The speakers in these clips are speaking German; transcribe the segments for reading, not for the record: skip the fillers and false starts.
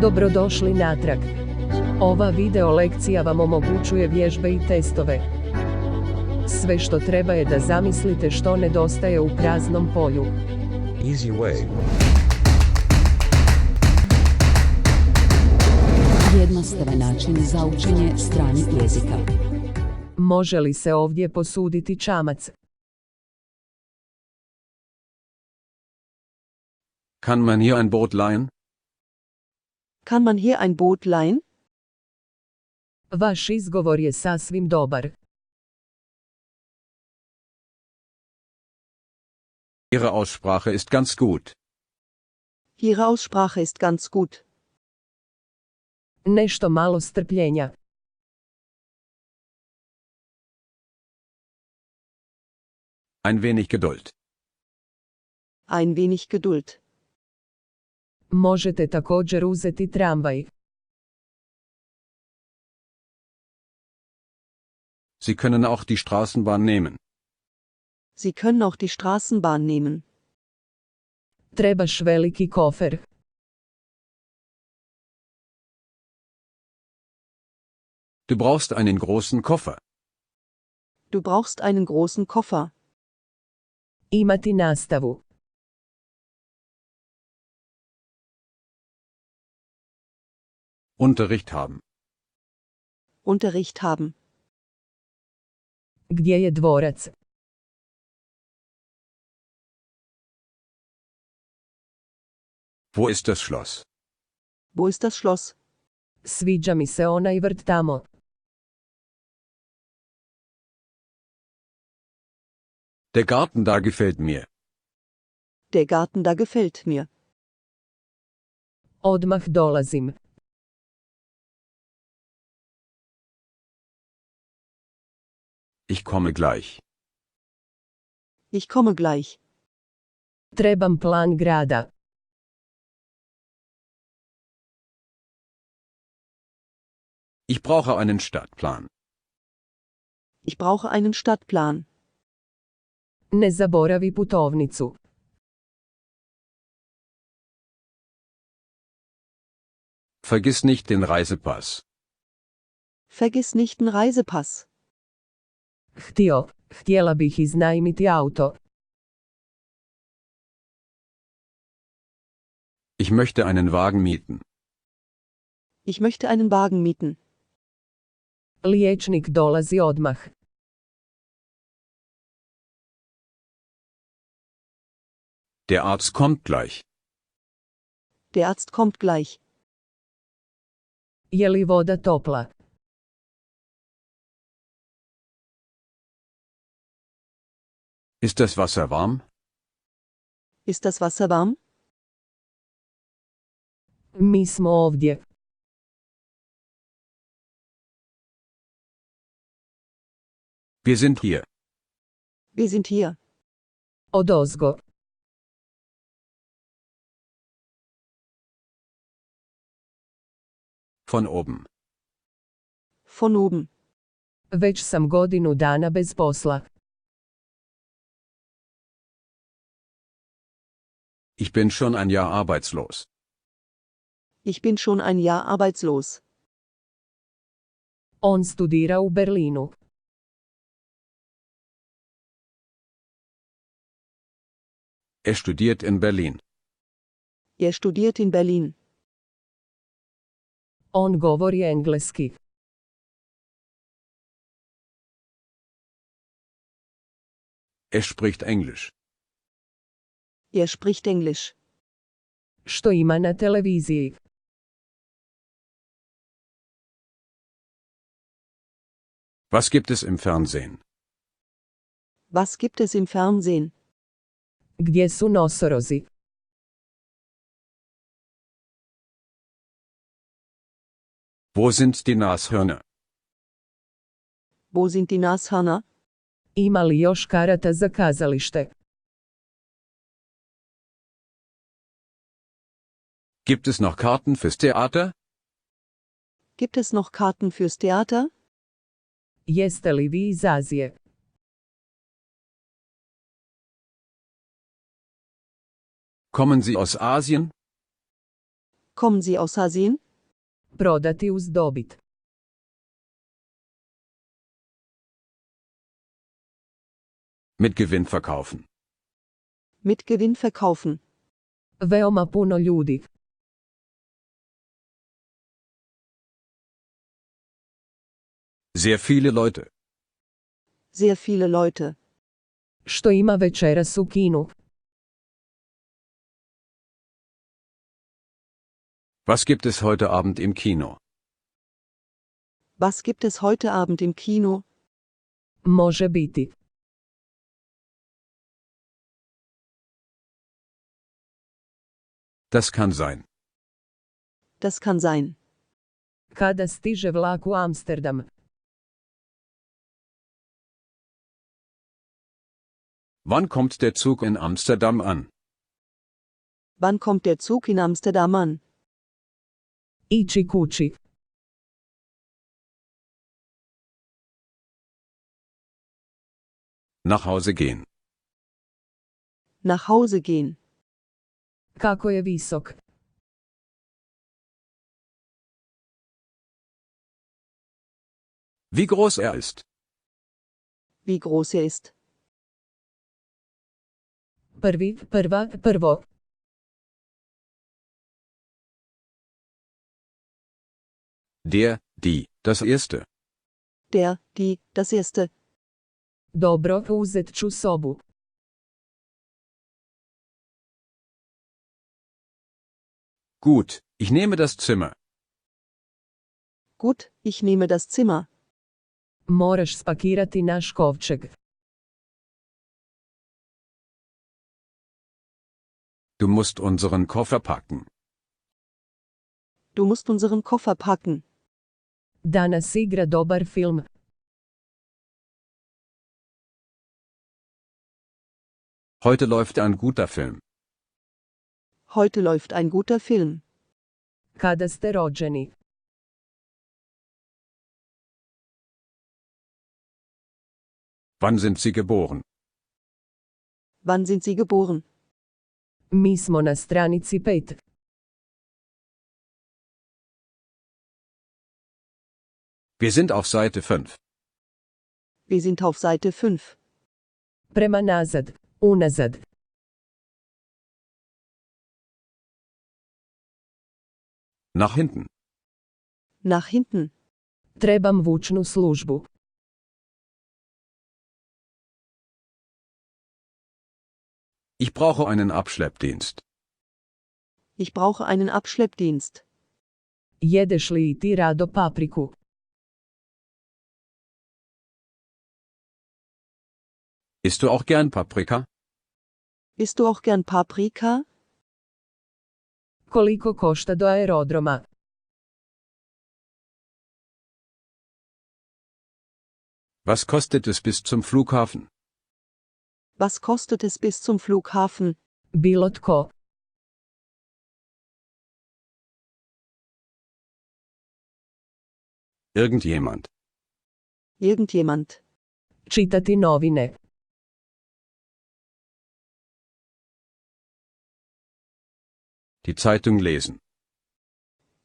Dobrodošli natrag. Ova video lekcija vam omogućuje vježbe i testove. Sve što treba je da zamislite što nedostaje u praznom polju. Easy way. Jednostavan način za učenje stranih jezika. Može li se ovdje posuditi čamac? Kann man hier ein Boot leihen? Kann man hier ein Boot leihen? Vaš izgovor je sasvim dobar. Ihre Aussprache ist ganz gut. Ihre Aussprache ist ganz gut. Nešto malo strpljenja. Ein wenig Geduld. Ein wenig Geduld. Možete također uzeti tramvaj. Sie können auch die Straßenbahn nehmen. Sie können auch die Straßenbahn nehmen. Trebaš veliki kofer. Du brauchst einen großen Koffer. Du brauchst einen großen Koffer. Imati nastavu. Unterricht haben. Unterricht haben. Gdje je dvorac? Wo ist das Schloss? Wo ist das Schloss? Sviđa mi se onaj vrt tamo. Der Garten da gefällt mir. Der Garten da gefällt mir. Odmah dolazim. Ich komme gleich. Ich komme gleich. Trebam plan grada. Ich brauche einen Stadtplan. Ich brauche einen Stadtplan. Ne zaboravi putovnicu. Vergiss nicht den Reisepass. Vergiss nicht den Reisepass. Htjela bih iznajmiti auto. Ich möchte einen Wagen mieten. Ich möchte einen Wagen mieten. Liječnik dolazi odmah. Der Arzt kommt gleich. Der Arzt kommt gleich. Je li voda topla? Ist das Wasser warm? Ist das Wasser warm? Mi smo ovdje. Wir sind hier. Wir sind hier. Odozgo. Von oben. Von oben. Već sam godinu dana bez posla. Ich bin schon ein Jahr arbeitslos. Ich bin schon ein Jahr arbeitslos. On studira u Berlinu. Er studiert in Berlin. Er studiert in Berlin. On govori engleski. Er spricht Englisch. Er spricht Englisch. Što ima na televiziji? Was gibt es im Fernsehen? Was gibt es im Fernsehen? Gdje su nosorozi? Wo sind die Nashörner? Wo sind die Nashörner? Ima li još karata za kazalište? Gibt es noch Karten fürs Theater? Gibt es noch Karten fürs Theater? Jeste li vi iz Azije? Kommen Sie aus Asien? Kommen Sie aus Asien? Prodati uz dobit. Mit Gewinn verkaufen. Mit Gewinn verkaufen. Veoma puno ljudi. Sehr viele Leute. Sehr viele Leute. Što ima večeras u kinu? Was gibt es heute Abend im Kino? Was gibt es heute Abend im Kino? Može biti. Das kann sein. Das kann sein. Kada stiže vlak u Amsterdam? Wann kommt der Zug in Amsterdam an? Wann kommt der Zug in Amsterdam an? Ići kući. Nach Hause gehen. Nach Hause gehen. Kako je visok? Wie groß er ist. Wie groß er ist. Prvi, prva, prvo. Der, die, das erste. Der, die, das erste. Dobro, uzet ću sobu. Gut, ich nehme das Zimmer. Gut, ich nehme das Zimmer. Moraš spakirati naš kovčeg. Du musst unseren Koffer packen. Du musst unseren Koffer packen. Danas igra dobar film. Heute läuft ein guter Film. Heute läuft ein guter Film. Kada ste rođeni? Wann sind Sie geboren? Wann sind Sie geboren? Mi smo na stranici 5. Wir sind auf Seite 5. Wir sind auf Seite 5. Prema nazad. Unazad. Nach hinten. Nach hinten. Trebam vučnu službu. Ich brauche einen Abschleppdienst. Ich brauche einen Abschleppdienst. Jedeš li i ti rado papriku? Isst du auch gern Paprika? Isst du auch gern Paprika? Koliko košta do aerodroma? Was kostet es bis zum Flughafen? Was kostet es bis zum Flughafen? Bilo tko. Irgendjemand. Irgendjemand. Čitati novine. Die Zeitung lesen.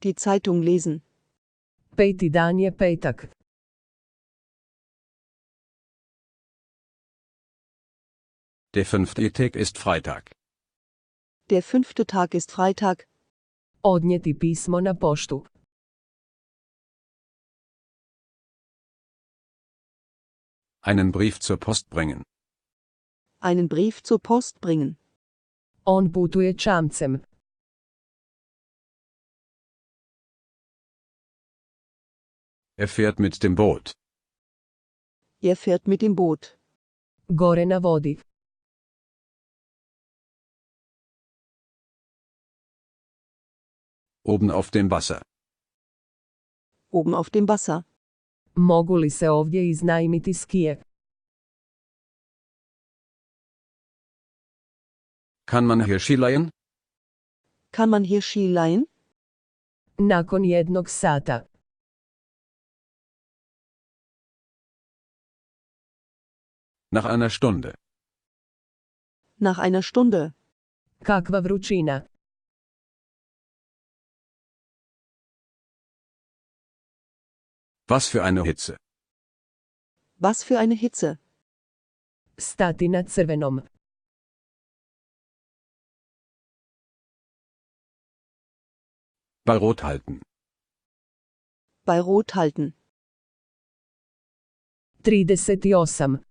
Die Zeitung lesen. Peti dan je petak. Der 5. Tag ist Freitag. Der 5. Tag ist Freitag. Odnijeti pismo na poštu. Einen Brief zur Post bringen. Einen Brief zur Post bringen. On putuje čamcem. Er fährt mit dem Boot. Er fährt mit dem Boot. Gore na vodi. Oben auf dem Wasser. Oben auf dem Wasser. Mogu li se ovdje iznajmiti skije? Kann man hier Ski leihen? Kann man hier Ski leihen? Nakon 1 sata. Nach einer Stunde. Nach einer Stunde. Kakva vrućina. Was für eine Hitze. Was für eine Hitze. Stati na crvenom. Bei Rot halten. Bei Rot halten. 38.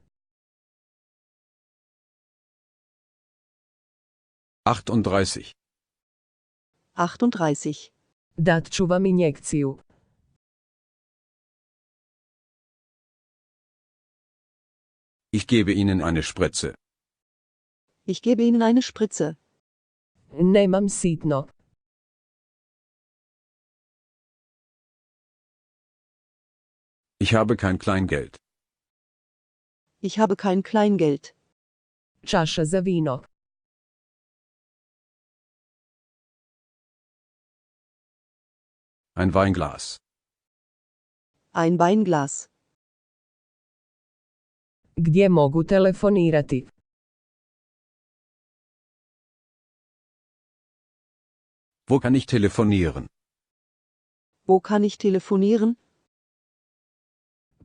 38. 38. Dat ću vam injekciju. Ich gebe Ihnen eine Spritze. Ich gebe Ihnen eine Spritze. Nemam sitno. Ich habe kein Kleingeld. Ich habe kein Kleingeld. Čaša za vino. Ein Weinglas. Ein Weinglas. Gdje mogu telefonirati? Wo kann ich telefonieren? Wo kann ich telefonieren?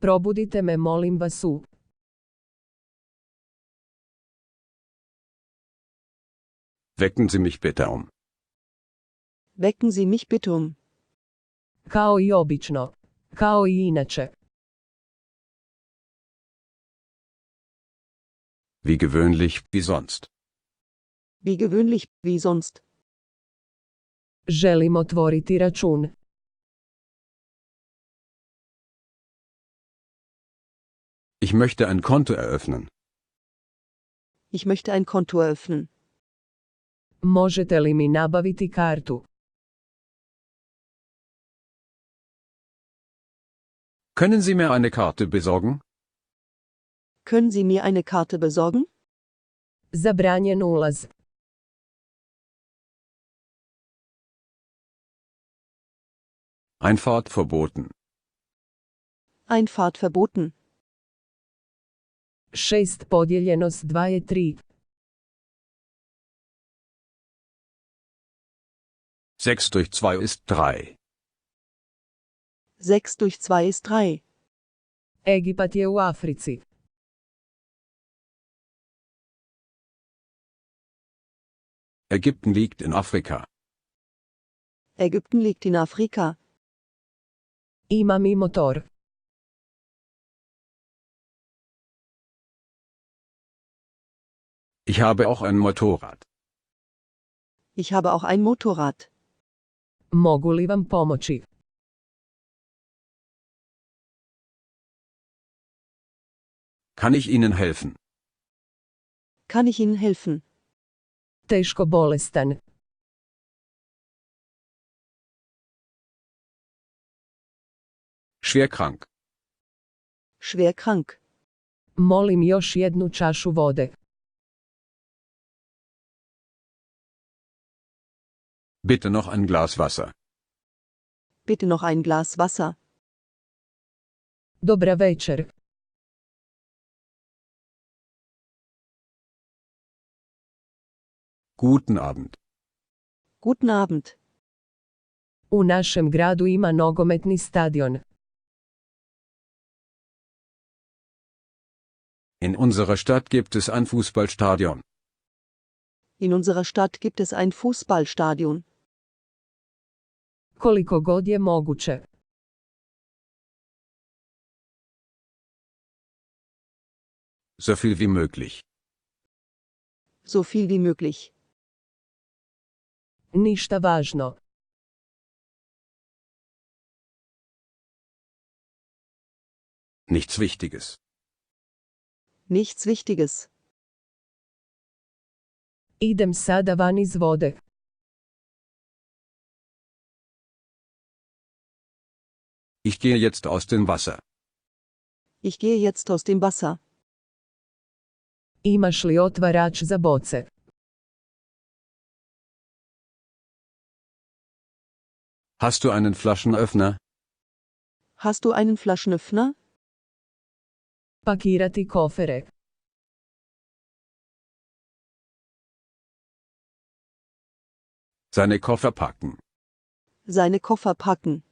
Probudite me molim vas u. Wecken Sie mich bitte um. Wecken Sie mich bitte um. Kao i obično. Kao i inače. Wie gewöhnlich, wie sonst. Wie gewöhnlich, wie sonst. Želim otvoriti račun. Ich möchte ein Konto eröffnen. Ich möchte ein Konto eröffnen. Možete li mi nabaviti kartu? Können Sie mir eine Karte besorgen? Können Sie mir eine Karte besorgen? Zabranjen ulaz. Einfahrt verboten. Einfahrt verboten. 6 podijeljeno s 2 je 3. 6 durch 2 ist 3. 6 durch 2 ist 3. Egipat je u Africi. Ägypten liegt in Afrika. Ägypten liegt in Afrika. Imam i motor. Ich habe auch ein Motorrad. Ich habe auch ein Motorrad. Mogu li vam pomoći? Kann ich Ihnen helfen? Kann ich Ihnen helfen? Teško bolestan. Schwer krank. Schwer krank. Molim još jednu čašu vode. Bitte noch ein Glas Wasser. Bitte noch ein Glas Wasser. Dobra večer. Guten Abend. Guten Abend. U našem gradu ima nogometni stadion. In unserer Stadt gibt es ein Fußballstadion. In unserer Stadt gibt es ein Fußballstadion. Koliko god je moguće. So viel wie möglich. So viel wie möglich. Ništa važno. Nichts Wichtiges. Nichts Wichtiges. Idem sada van iz vode. Ich gehe jetzt aus dem Wasser. Ich gehe jetzt aus dem Wasser. Imaš li otvarač za boce? Hast du einen Flaschenöffner? Hast du einen Flaschenöffner? Pakirati kofere. Seine Koffer packen. Seine Koffer packen.